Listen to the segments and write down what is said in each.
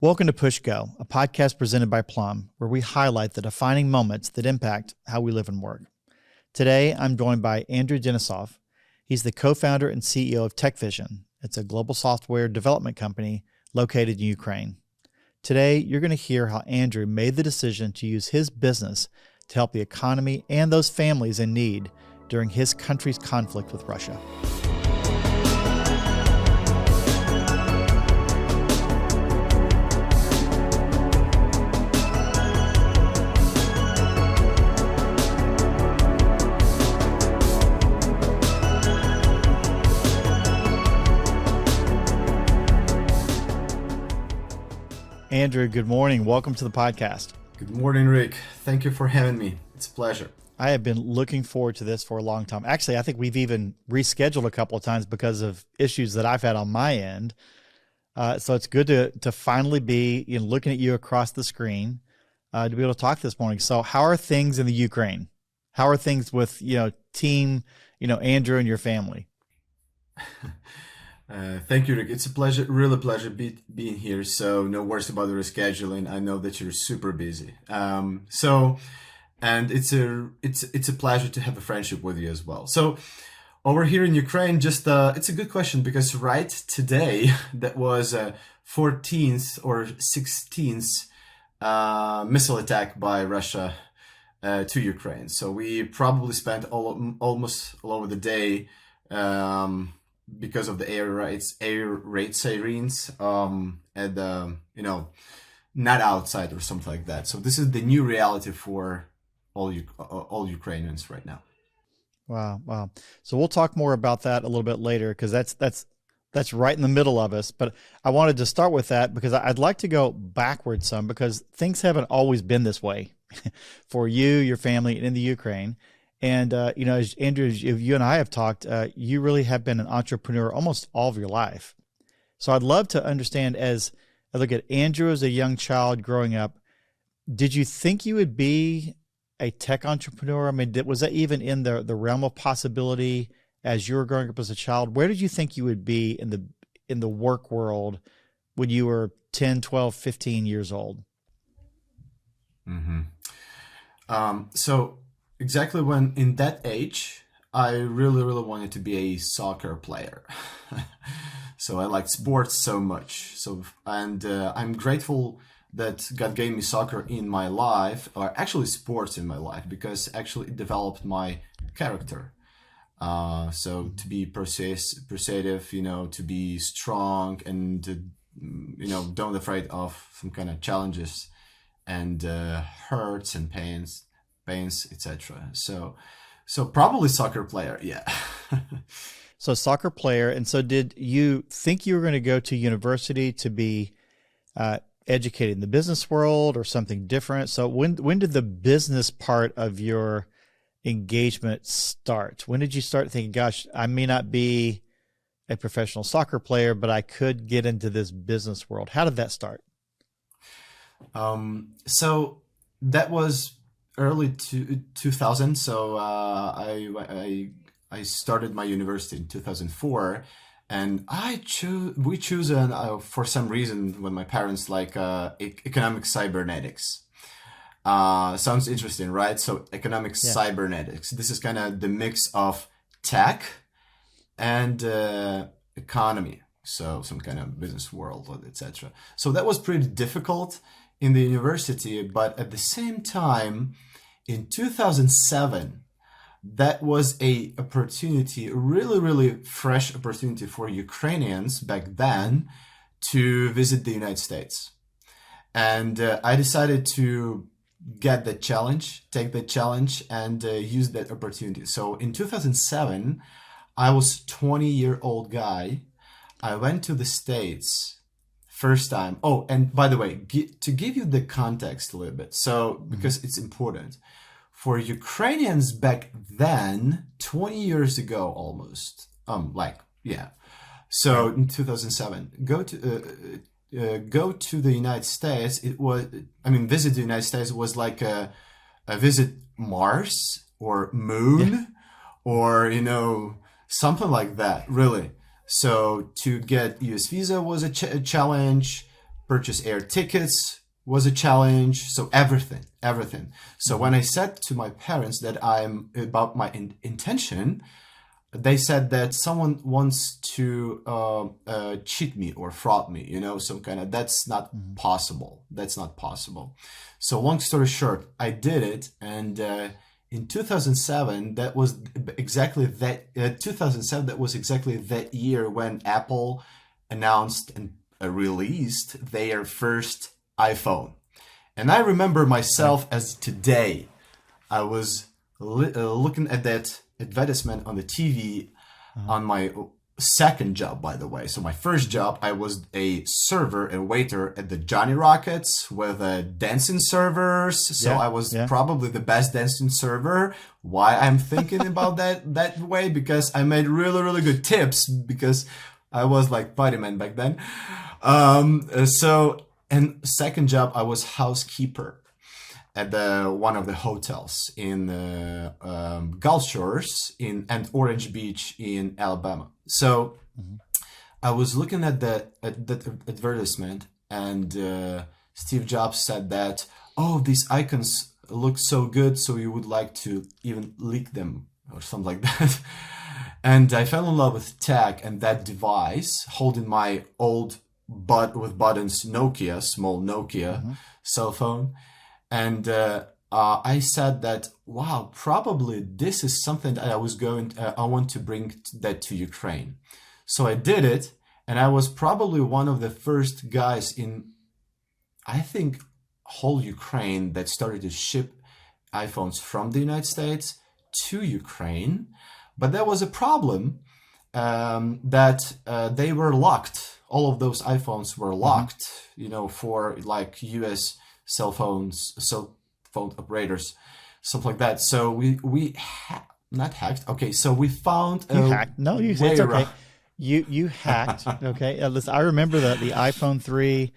Welcome to Push Go, a podcast presented by Plum, where we highlight the defining moments that impact how we live and work. Today, I'm joined by Andrew Denysov. He's the co-founder and CEO of TechVision. It's a global software development company located in Ukraine. Today, you're going to hear how Andrew made the decision to use his business to help the economy and those families in need during his country's conflict with Russia. Andrew, good morning. Welcome to the podcast. Good morning, Rick. Thank you for having me. It's a pleasure. I have been looking forward to this for a long time. Actually, I think we've even rescheduled a couple of times because of issues that I've had on my end. So it's good to finally be looking at you across the screen to be able to talk this morning. So how are things in the Ukraine? How are things with team Andrew and your family? Thank you, Rick. It's a pleasure, really pleasure being here. So no worries about the rescheduling. I know that you're super busy. And it's a pleasure to have a friendship with you as well. So over here in Ukraine, it's a good question because right today, that was 14th or 16th missile attack by Russia to Ukraine. So we probably spent almost all over the day because of the air raid sirens, and not outside or something like that. So this is the new reality for all Ukrainians right now. Wow. So we'll talk more about that a little bit later because that's right in the middle of us. But I wanted to start with that because I'd like to go backwards some because things haven't always been this way for you, your family, and in the Ukraine. And, as Andrew, you and I have talked, you really have been an entrepreneur almost all of your life. So I'd love to understand, as I look at Andrew as a young child growing up, did you think you would be a tech entrepreneur? I mean, was that even in the realm of possibility as you were growing up as a child? Where did you think you would be in the work world when you were 10, 12, 15 years old? Mm-hmm. Exactly when in that age, I really, really wanted to be a soccer player. So I liked sports so much. I'm grateful that God gave me soccer in my life, or actually sports in my life, because actually it developed my character. So to be persuasive, to be strong and, don't afraid of some kind of challenges and hurts and pains, etc. So probably soccer player, yeah. So soccer player. And so did you think you were going to go to university to be educated in the business world or something different? So when did the business part of your engagement start? When did you start thinking, gosh, I may not be a professional soccer player, but I could get into this business world? How did that start? So that was early 2000. So I started my university in 2004, and we choose for some reason when my parents like economic cybernetics. Sounds interesting, right? So economic cybernetics. This is kind of the mix of tech and economy. So some kind of business world, etc. So that was pretty difficult in the university, but at the same time, in 2007, that was a really, really fresh opportunity for Ukrainians back then to visit the United States. And I decided to take the challenge and use that opportunity. So in 2007, I was 20-year-old guy. I went to the States first time. Oh, and by the way, to give you the context a little bit, so because it's important. For Ukrainians back then, 20 years ago almost, So in 2007, go to the United States. Visit the United States was like a visit Mars or Moon, or something like that. Really. So to get US visa was a challenge. purchase air tickets was a challenge. So everything. So when I said to my parents that I'm about my intention, they said that someone wants to cheat me or fraud me, some kind of, that's not possible. That's not possible. So long story short, I did it. And in 2007, that was exactly that year when Apple announced and released their first iPhone. And I remember myself as today. I was looking at that advertisement on the TV on my second job, by the way. So my first job, I was a server and waiter at the Johnny Rockets with dancing servers. So I was probably the best dancing server. Why I'm thinking about that way? Because I made really, really good tips because I was like party man back then. And second job, I was housekeeper at one of the hotels in Gulf Shores and Orange Beach in Alabama. So I was looking at that advertisement, and Steve Jobs said that, oh, these icons look so good, so you would like to even leak them or something like that. And I fell in love with tech and that device, holding my old with buttons small Nokia cell phone. And I said that, wow, probably this is something that I want to bring that to Ukraine. So I did it, and I was probably one of the first guys in, I think, whole Ukraine that started to ship iPhones from the United States to Ukraine. But there was a problem that they were locked. All of those iPhones were locked, for like US cell phone operators, stuff like that. So we not hacked. Okay, so we found you hacked. No, it's okay. You hacked. Okay, listen, I remember the iPhone 3,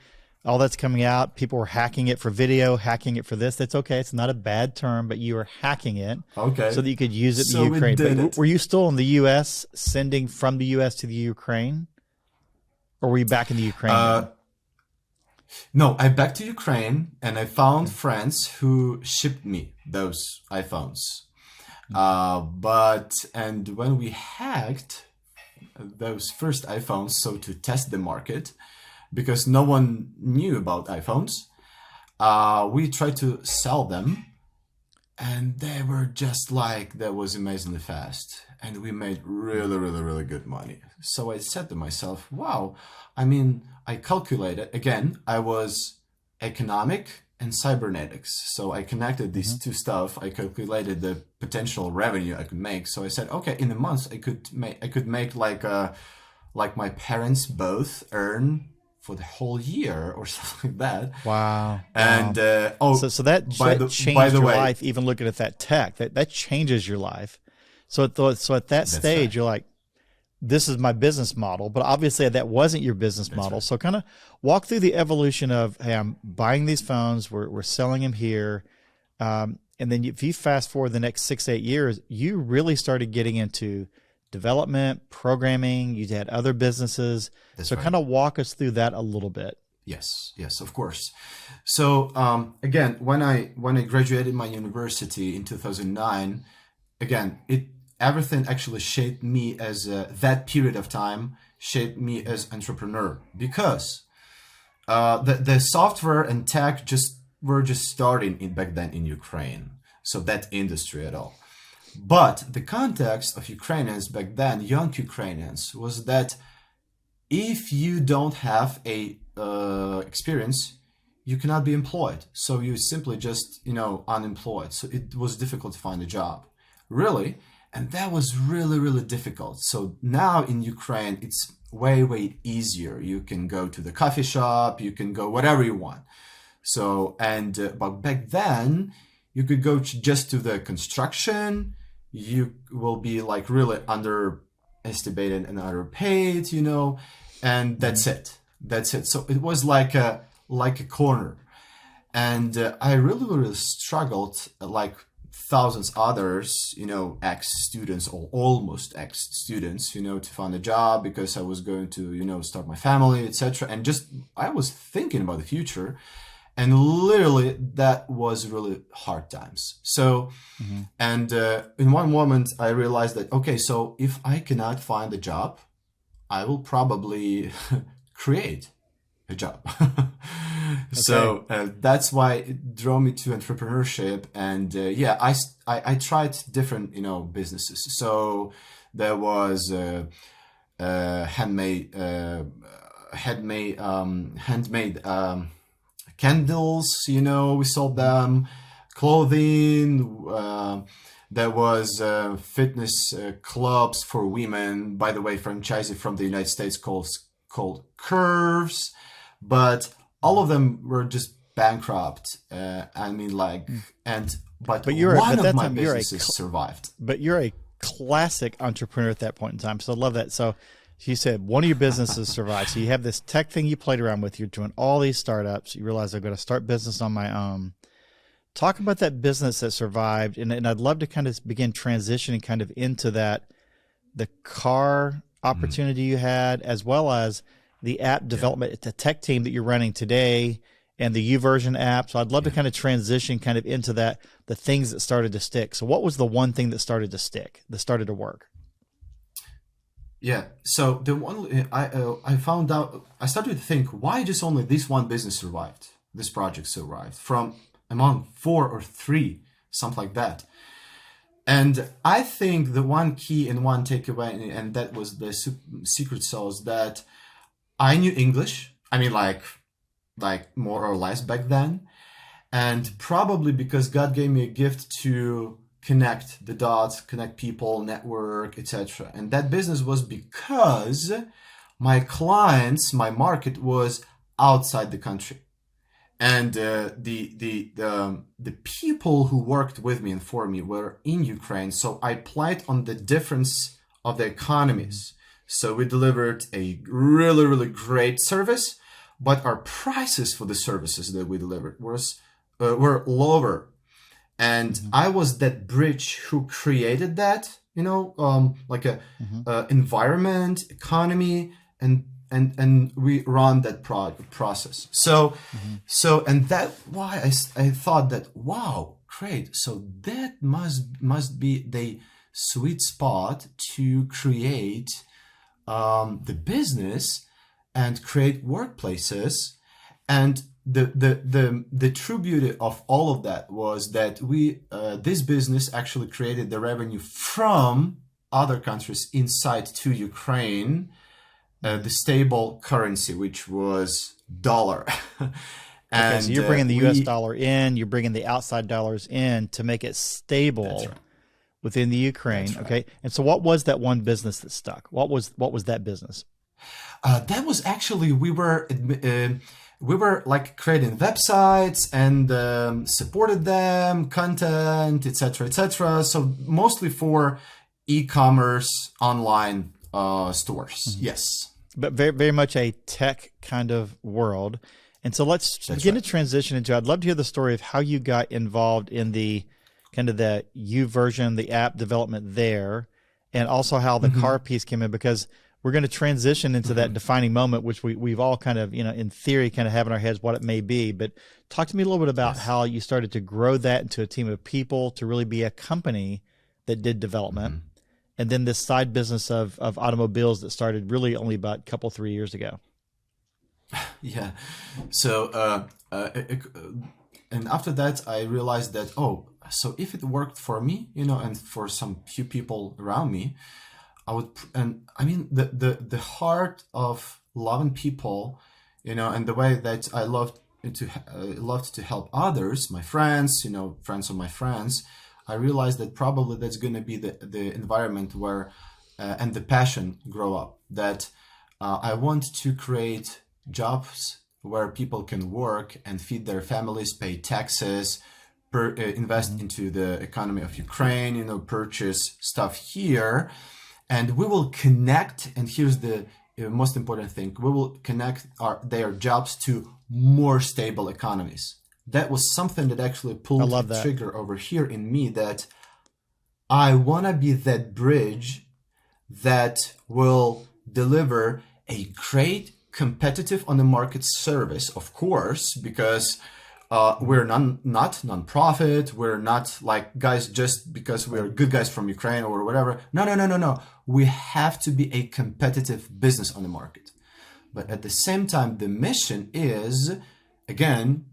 all that's coming out. People were hacking it for video, hacking it for this. That's okay. It's not a bad term, but you were hacking it, so that you could use it in Ukraine. But were you still in the U.S. sending from the U.S. to the Ukraine, or were you back in the Ukraine? No, I back to Ukraine, and I found friends who shipped me those iPhones. And when we hacked those first iPhones, so to test the market, because no one knew about iPhones, we tried to sell them, and they were just like, that was amazingly fast. And we made really, really, really good money. So I said to myself, wow, I calculated, again, I was economic and cybernetics. So I connected these two stuff. I calculated the potential revenue I could make. So I said, okay, in a month I could make like my parents both earn for the whole year or something like that. Wow. And so that changed your life. Even looking at that tech, that changes your life. So at that stage, right, you're like, this is my business model, but obviously that wasn't your business model. Right. So kind of walk through the evolution of, hey, I'm buying these phones, we're selling them here. And then if you fast forward the next 6-8 years, you really started getting into development, programming, you had other businesses. So kind of walk us through that a little bit. Yes, of course. So again, when I graduated my university in 2009, again, everything actually shaped me as that period of time shaped me as entrepreneur, because the software and tech were just starting back then in Ukraine. So that industry at all. But the context of Ukrainians back then, young Ukrainians, was that if you don't have a experience, you cannot be employed. So you simply just, unemployed. So it was difficult to find a job, really. And that was really, really difficult. So now in Ukraine, it's way, way easier. You can go to the coffee shop, you can go whatever you want. So, but back then, you could go just to the construction. You will be like really underestimated and underpaid, and that's it. So it was like a corner. And I really, really struggled, like thousands others, ex-students or almost ex-students, to find a job because I was going to, start my family, etc. And just I was thinking about the future, and literally that was really hard times. So, and in one moment I realized that okay, so if I cannot find a job, I will probably create a job. So that's why it drove me to entrepreneurship. And I tried different businesses. So there was handmade candles. We sold them, clothing. There was fitness clubs for women. By the way, franchisee from the United States called Curves, but all of them were just bankrupt. But one of my businesses survived. But you're a classic entrepreneur at that point in time. So I love that. So you said one of your businesses survived. So you have this tech thing you played around with. You're doing all these startups. You realize I'm going to start business on my own. Talk about that business that survived. And I'd love to kind of begin transitioning kind of into that, the car opportunity you had, as well as the app development, the tech team that you're running today, and the YouVersion app. So I'd love to kind of transition kind of into that, the things that started to stick. So what was the one thing that started to stick, that started to work? Yeah. So the one I found out, I started to think, why just only this one business survived? This project survived from among 4 or 3, something like that. And I think the one key and one takeaway, and that was the secret sauce, that I knew English. I mean, like more or less back then. And probably because God gave me a gift to connect the dots, connect people, network, etc. And that business was because my clients, my market was outside the country. And the people who worked with me and for me were in Ukraine. So I played on the difference of the economies. So we delivered a really, really great service, but our prices for the services that we delivered were lower. And I was that bridge who created that, environment, economy, and we run that process. So and that why I thought that, wow, great. So that must be the sweet spot to create the business and create workplaces. And the true beauty of all of that was that this business actually created the revenue from other countries inside to Ukraine, the stable currency, which was dollar. And so you're bringing the US dollar in, you're bringing the outside dollars in to make it stable within the Ukraine. Okay. And so what was that one business that stuck? What was that business? That was actually, we were like creating websites and supported them, content, etc. So mostly for e-commerce online stores. Yes. But very, very much a tech kind of world. And so let's begin to transition into, I'd love to hear the story of how you got involved in the kind of the YouVersion, the app development there, and also how the car piece came in, because we're going to transition into that defining moment, which we've all kind of, in theory, kind of have in our heads what it may be. But talk to me a little bit about how you started to grow that into a team of people to really be a company that did development. And then this side business of automobiles that started really only about a couple, 3 years ago. Yeah. So, and after that, I realized that, so if it worked for me, and for some few people around me, I would, and I mean, the heart of loving people, and the way that I loved to help others, my friends, friends of my friends, I realized that probably that's going to be the environment where, and the passion grow up, that I want to create jobs where people can work and feed their families, pay taxes, invest into the economy of Ukraine, purchase stuff here. And we will connect, and here's the most important thing, we will connect their jobs to more stable economies. that was something that actually I pulled a love that. trigger over here in me, that I want to be that bridge that will deliver a great competitive on the market service, of course, because we're not non-profit. We're not like guys just because we're good guys from Ukraine or whatever. No, no, no, no, no. We have to be a competitive business on the market. But at the same time, the mission is, again,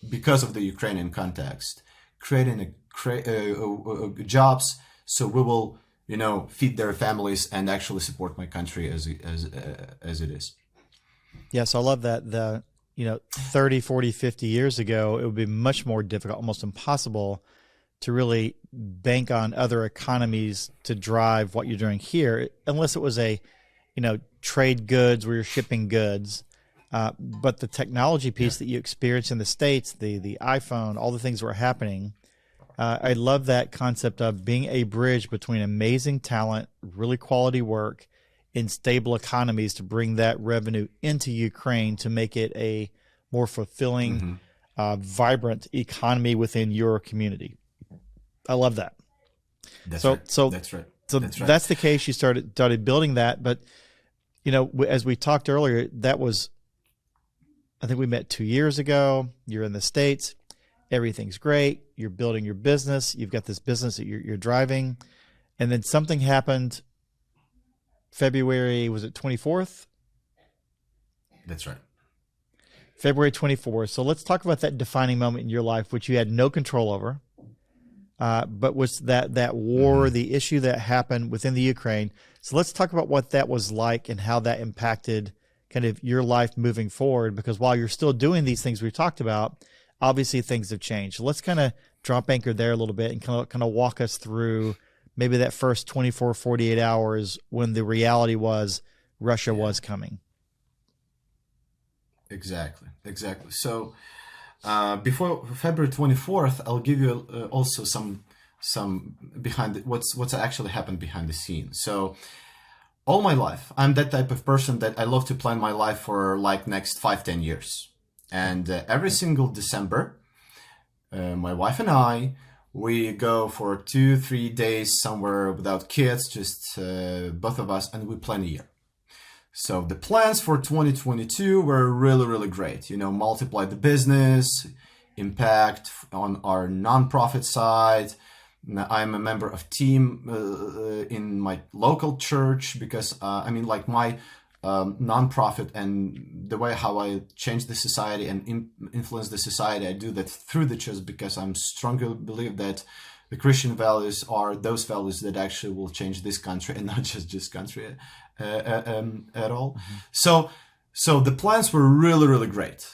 because of the Ukrainian context, creating jobs so we will, feed their families and actually support my country as it is. Yes, I love that. 30, 40, 50 years ago, it would be much more difficult, almost impossible to really bank on other economies to drive what you're doing here, unless it was trade goods where you're shipping goods. But the technology Yeah, piece that you experience in the States, the iPhone, all the things that were happening, I love that concept of being a bridge between amazing talent, really quality work, in stable economies to bring that revenue into Ukraine to make it a more fulfilling, vibrant economy within your community. I love that. that's So, right. so, That's right. so That's right. that's the case. You started building that, but as we talked earlier, that was, I think we met 2 years ago. You're in the States. Everything's great. You're building your business. You've got this business that you're driving. And then something happened February, was it 24th? That's right. February 24th. So let's talk about that defining moment in your life, which you had no control over. But was that war, the issue that happened within the Ukraine. So let's talk about what that was like and how that impacted kind of your life moving forward. Because while you're still doing these things we talked about, obviously things have changed. So let's kind of drop anchor there a little bit and kind of walk us through maybe that first 24, 48 hours when the reality was Russia Yeah, was coming. exactly. Exactly. So before February 24th, I'll give you also some behind what's actually happened behind the scenes. So all my life, I'm that type of person that I love to plan my life for like next 5, 10 years. And every single December, my wife and I, we go for 2, 3 days somewhere without kids, just both of us, and we plan a year. So the plans for 2022 were really, really great. Multiply the business, impact on our nonprofit side. I'm a member of team in my local church because like my nonprofit and the way how I change the society and influence the society, I do that through the church because I'm strongly believe that the Christian values are those values that actually will change this country and not just this country at all. So the plans were really, really great.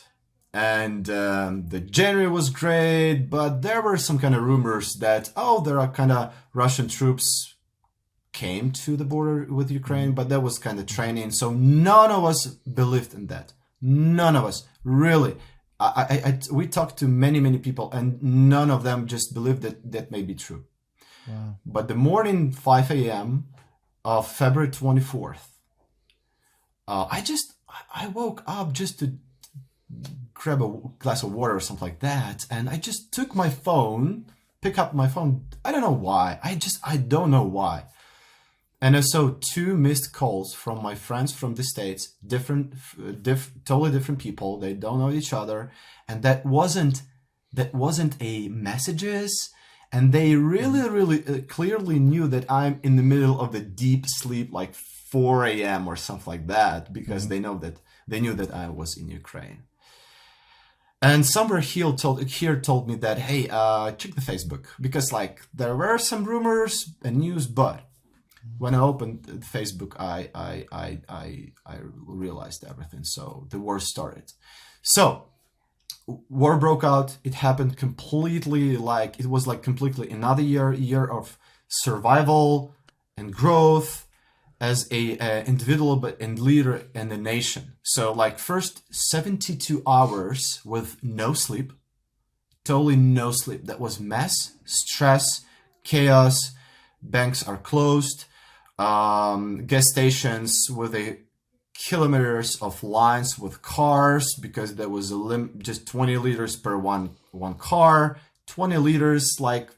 And the January was great, but there were some kind of rumors that, there are kind of Russian troops came to the border with Ukraine, but that was kind of training. So none of us believed in that. None of us, really. We talked to many, many people, and none of them just believed that that may be true. Wow. But the morning, 5 a.m. of February 24th, I woke up just to grab a glass of water or something like that, and I just took my phone, pick up my phone. I don't know why. I don't know why. And I saw 2 missed calls from my friends from the States, totally different people. They don't know each other, and that wasn't a messages. And they really, really clearly knew that I'm in the middle of the deep sleep, like 4 a.m. or something like that, because they knew that I was in Ukraine. And somewhere here told me that, hey, check the Facebook, because like there were some rumors and news, but when I opened Facebook, I realized everything. So the war started. So war broke out. It happened completely it was completely another year of survival and growth as a individual but and leader in the nation. So first 72 hours with no sleep, totally no sleep. That was mess, stress, chaos. Banks are closed. Gas stations with a kilometers of lines with cars because there was just 20 liters per one car, 20 liters like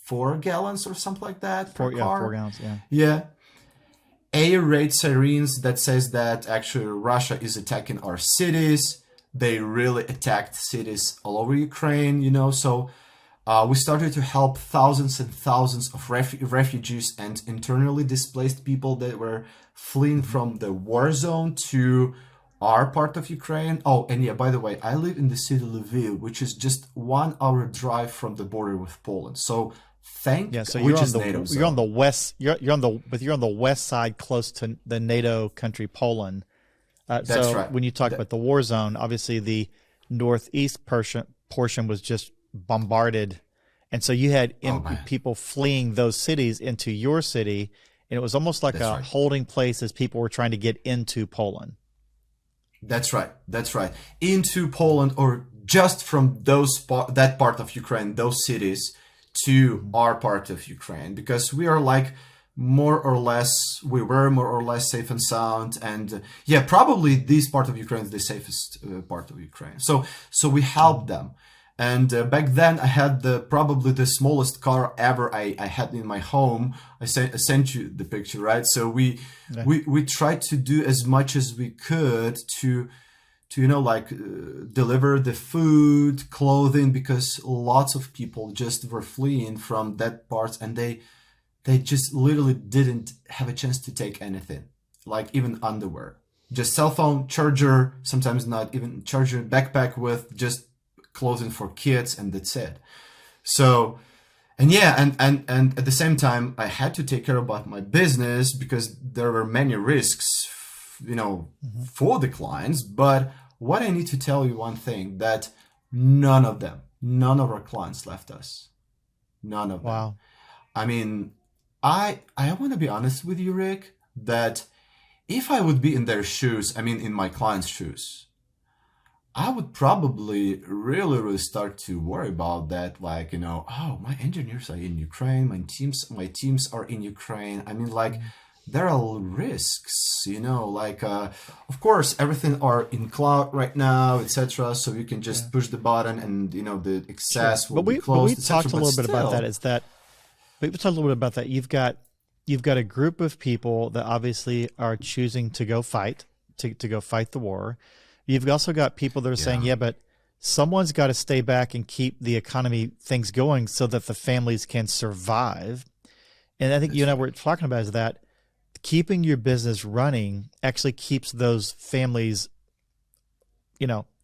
4 gallons or something like that per Four car. gallons. Yeah. Yeah. Air raid sirens that says that actually Russia is attacking our cities. They really attacked cities all over Ukraine, So we started to help thousands and thousands of refugees and internally displaced people that were fleeing from the war zone to our part of Ukraine. Oh, and yeah, by the way, I live in the city of Lviv, which is just 1 hour drive from the border with Poland. So Yeah, so which is NATO you're on zone. the west you're on the west side close to the NATO country Poland. That's So right. when you talk about the war zone, obviously the northeast portion was just bombarded, and so you had Oh man, people fleeing those cities into your city, and it was almost like that's a right. holding place as people were trying to get into Poland. That's right. That's right. Into Poland or just from that part of Ukraine, those cities to our part of Ukraine, because we are like we were more or less safe and sound, and yeah, probably this part of Ukraine is the safest part of Ukraine. So we helped them. And back then, I had probably the smallest car ever I had in my home. I sent you the picture, right? So Yeah. we tried to do as much as we could to deliver the food, clothing, because lots of people just were fleeing from that part, and they just literally didn't have a chance to take anything, like even underwear, just cell phone, charger, sometimes not even charger, backpack with just clothing for kids, and that's it. So, and yeah, and at the same time, I had to take care about my business because there were many risks, Hmm. for the clients. But what I need to tell you one thing, that none of our clients left us. None of them. Wow. I mean, I want to be honest with you, Rick, that if I would be in their shoes, I mean, in my clients' shoes, I would probably really, really start to worry about that. Like, oh, my engineers are in Ukraine, my teams are in Ukraine. I mean, like, Mhm. there are risks, like, of course, everything are in cloud right now, etc. So you can Yeah. just push the button and, the Sure. access will But be we closed, etc. talked a But little bit about that. still, Is that we talked a little bit about that. You've got a group of people that obviously are choosing to go fight to go fight the war. You've also got people that are saying, yeah, yeah, but someone's got to stay back and keep the economy things going so that the families can survive. And I think you that's and I right. were talking about is that keeping your business running actually keeps those families,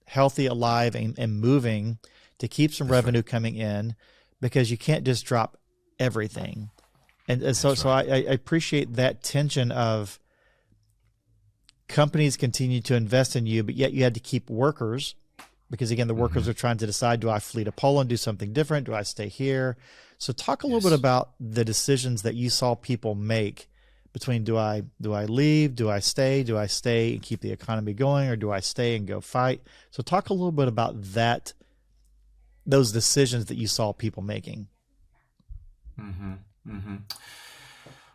healthy, alive, and moving to keep some That's right. revenue coming in because you can't just drop everything. And so, That's so right. I appreciate that tension of companies continue to invest in you, but yet you had to keep workers because again, the workers Hmm. are trying to decide, do I flee to Poland, do something different? Do I stay here? So talk a little bit Yes. about the decisions that you saw people make between do I leave? Do I stay and keep the economy going, or do I stay and go fight? So talk a little bit about those decisions that you saw people making. Hmm. Hmm.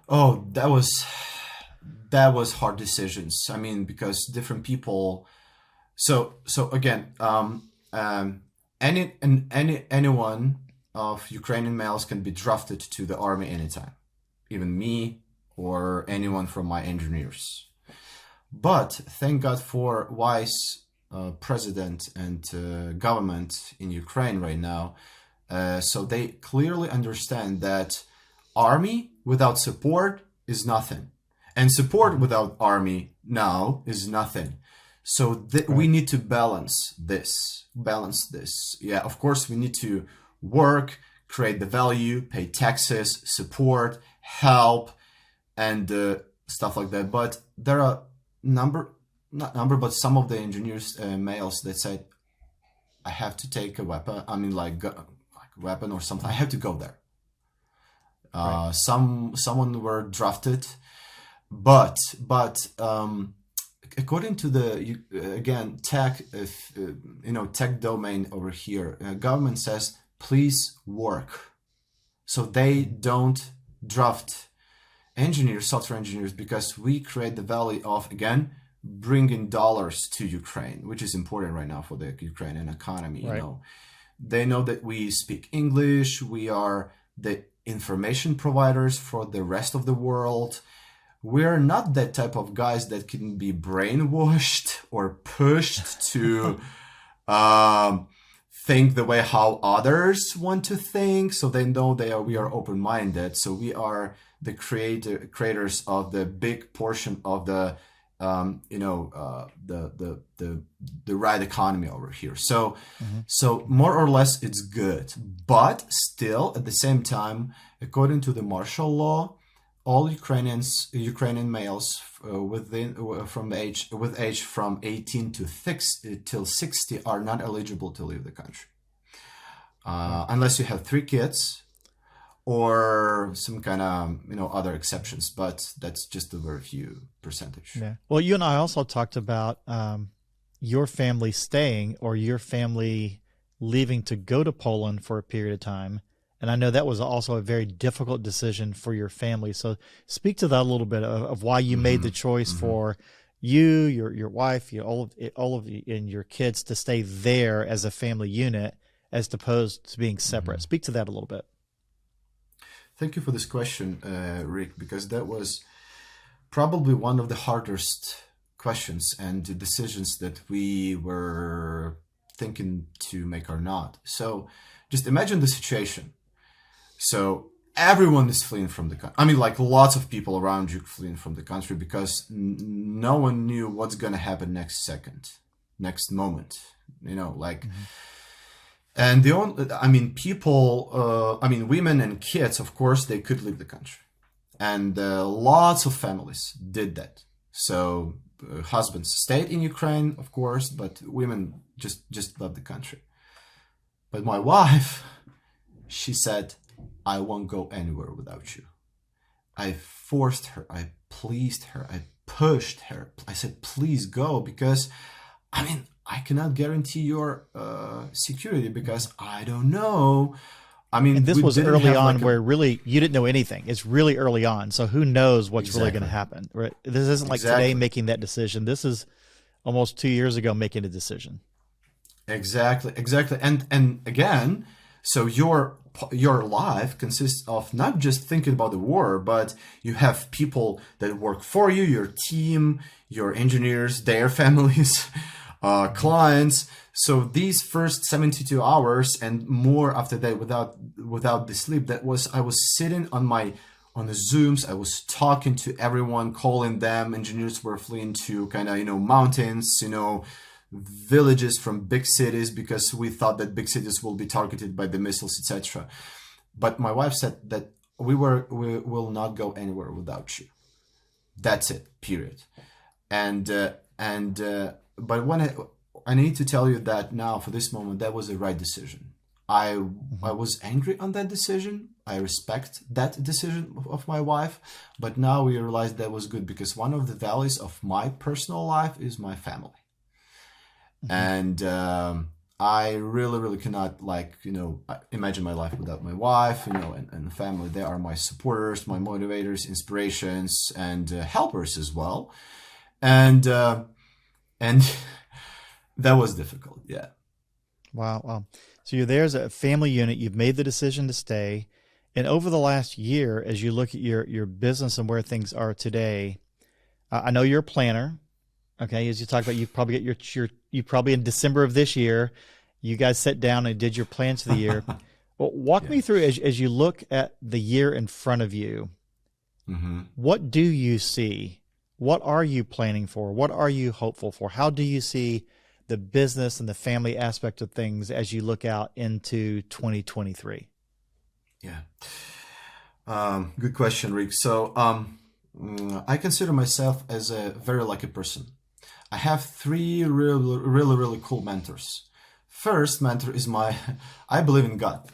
Oh, that was hard decisions. I mean, because different people. So again, anyone of Ukrainian males can be drafted to the army anytime, even me or anyone from my engineers. But thank God for wise president and government in Ukraine right now. So they clearly understand that army without support is nothing, and support Hmm. without army now is nothing. So we Right. need to balance this. Balance this. Yeah, of course we need to work, create the value, pay taxes, support, help, and stuff like that. But there are number, not number, but some of the engineers, males, that said, I have to take a weapon. I mean, like a weapon or something. I have to go there. Right. Someone were drafted, but according to the again tech, if tech domain over here, government says please work, so they don't draft engineers, software engineers, because we create the value of, again, bringing dollars to Ukraine, which is important right now for the Ukrainian economy. Right. They know that we speak English. We are the information providers for the rest of the world. We're not that type of guys that can be brainwashed or pushed to think the way how others want to think. So they know we are open-minded. So we are the creators of the big portion of the the right economy over here. So Mm-hmm. so more or less it's good, but still at the same time, according to the martial law, all Ukrainian males with age from 18 to till 60 are not eligible to leave the country, Wow. unless you have 3 kids or some kind of other exceptions, but that's just a very few percentage. Yeah. Well, you and I also talked about your family staying or your family leaving to go to Poland for a period of time. And I know that was also a very difficult decision for your family. So speak to that a little bit of why you made the choice for you, your wife, all of you, and your kids to stay there as a family unit as opposed to being separate. Speak to that a little bit. Thank you for this question, Rick, because that was probably one of the hardest questions and decisions that we were thinking to make or not. So just imagine the situation. So everyone is fleeing from the country. I mean, like lots of people around you fleeing from the country because no one knew what's going to happen next second, next moment, like. And women and kids, of course, they could leave the country. And lots of families did that. So husbands stayed in Ukraine, of course, but women just left the country. But my wife, she said, I won't go anywhere without you. I forced her, I pleased her, I pushed her. I said, please go, because, I cannot guarantee your security because I don't know. And this We was didn't early have on like where really you didn't know anything. It's really early on. So who knows what's really going to exactly, happen, right? This isn't like today exactly, making that decision. This is almost 2 years ago making a decision. exactly. And again, so your life consists of not just thinking about the war, but you have people that work for you, your team, your engineers, their families, clients. So these first 72 hours and more after that, without the sleep, I was sitting on the Zooms. I was talking to everyone, calling them. Engineers were fleeing to kind of mountains, villages from big cities, because we thought that big cities will be targeted by the missiles, etc. But my wife said that we will not go anywhere without you. That's it. Period. But when I need to tell you that now, for this moment, that was the right decision. I was angry on that decision. I respect that decision of my wife, but now we realize that was good because one of the values of my personal life is my family. And I really, really cannot imagine my life without my wife, and family. They are my supporters, my motivators, inspirations, and helpers as well. And that was difficult. Yeah. Wow. Wow. So you're there as a family unit. You've made the decision to stay. And over the last year, as you look at your business and where things are today, I know you're a planner. Okay. As you talk about, you probably get you probably in December of this year, you guys sat down and did your plans for the year. Well, walk me through as you look at the year in front of you. What do you see? What are you planning for? What are you hopeful for? How do you see the business and the family aspect of things as you look out into 2023? Yeah. Good question, Rick. So I consider myself as a very lucky person. I have 3 really, really, really cool mentors. First mentor is I believe in God,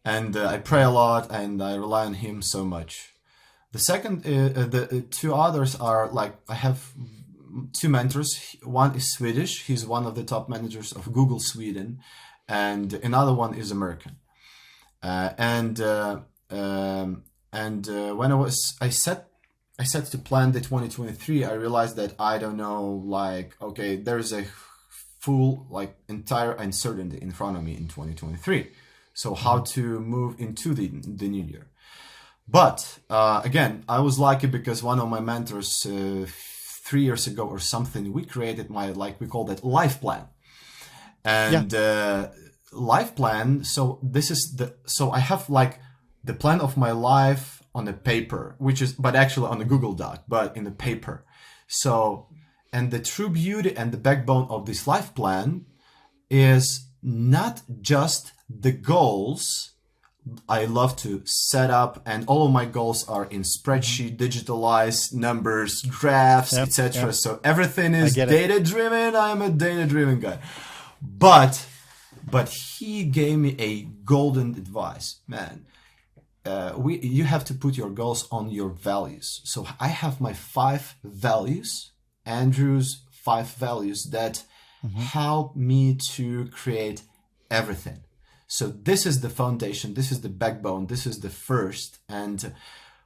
and I pray a lot, and I rely on Him so much. The second, the 2 others are I have 2 mentors. One is Swedish. He's one of the top managers of Google Sweden, and another one is American. And when I set to plan the 2023, I realized that I don't know, like, okay, there's a full, like, entire uncertainty in front of me in 2023. So how to move into the new year. But again, I was lucky because one of my mentors 3 years ago or something, we created we call that life plan. And life plan, so I have like the plan of my life on a paper, but actually on a Google Doc, but in a paper. So, and the true beauty and the backbone of this life plan is not just the goals I love to set up, and all of my goals are in spreadsheet, digitalized numbers, graphs, etc. Yep. So everything is data driven. I'm a data driven guy. But he gave me a golden advice, man. You have to put your goals on your values. So I have my 5 values, Andrew's 5 values that help me to create everything. So this is the foundation, this is the backbone, this is the first. And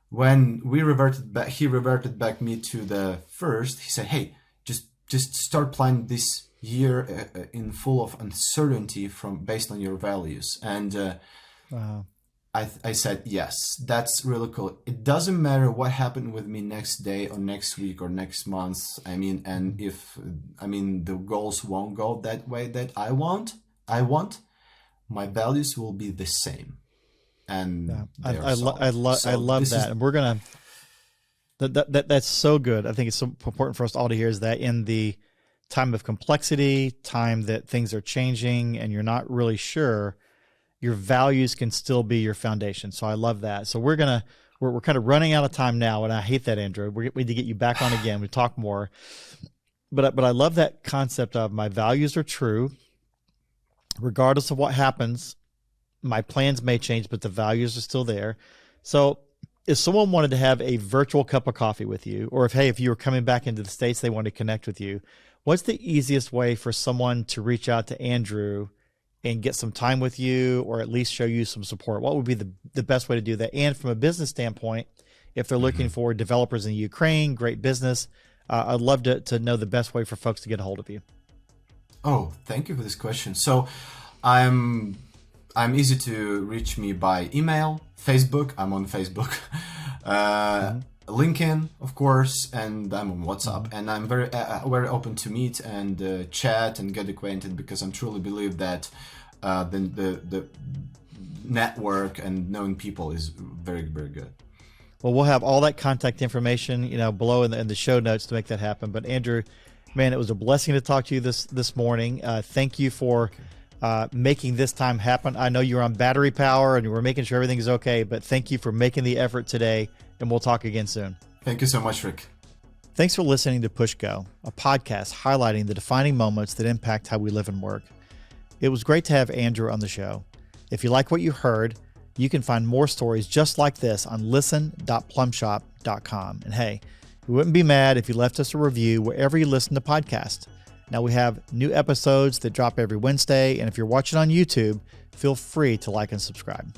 when he reverted back me to the first, he said, hey, just start planning this year in full of uncertainty based on your values. And wow. I said, yes, that's really cool. It doesn't matter what happened with me next day or next week or next month. And if the goals won't go that way that I want, my values will be the same. And I love that. And we're going to, that's so good. I think it's so important for us all to hear is that in the time of complexity, time that things are changing and you're not really sure, your values can still be your foundation. So I love that. So we're kind of running out of time now, and I hate that, Andrew. We need to get you back on again. We talk more, but I love that concept of my values are true, regardless of what happens. My plans may change, but the values are still there. So if someone wanted to have a virtual cup of coffee with you, or if you were coming back into the States, they wanted to connect with you, what's the easiest way for someone to reach out to Andrew and get some time with you, or at least show you some support? What would be the best way to do that? And from a business standpoint, if they're looking for developers in Ukraine, great business, I'd love to know the best way for folks to get a hold of you. Oh, thank you for this question. So I'm easy to reach me by email, Facebook. I'm on Facebook, LinkedIn, of course, and I'm on WhatsApp. And I'm very open to meet and chat and get acquainted, because I truly believe that the network and knowing people is very, very good. Well, we'll have all that contact information, below in the show notes to make that happen. But Andrew, man, it was a blessing to talk to you this morning. Thank you for making this time happen. I know you're on battery power and you were making sure everything is okay, but thank you for making the effort today, and we'll talk again soon. Thank you so much, Rick. Thanks for listening to Push Go, a podcast highlighting the defining moments that impact how we live and work. It was great to have Andrew on the show. If you like what you heard, you can find more stories just like this on listen.plumshop.com. And hey, we wouldn't be mad if you left us a review wherever you listen to podcasts. Now we have new episodes that drop every Wednesday, and if you're watching on YouTube, feel free to like and subscribe.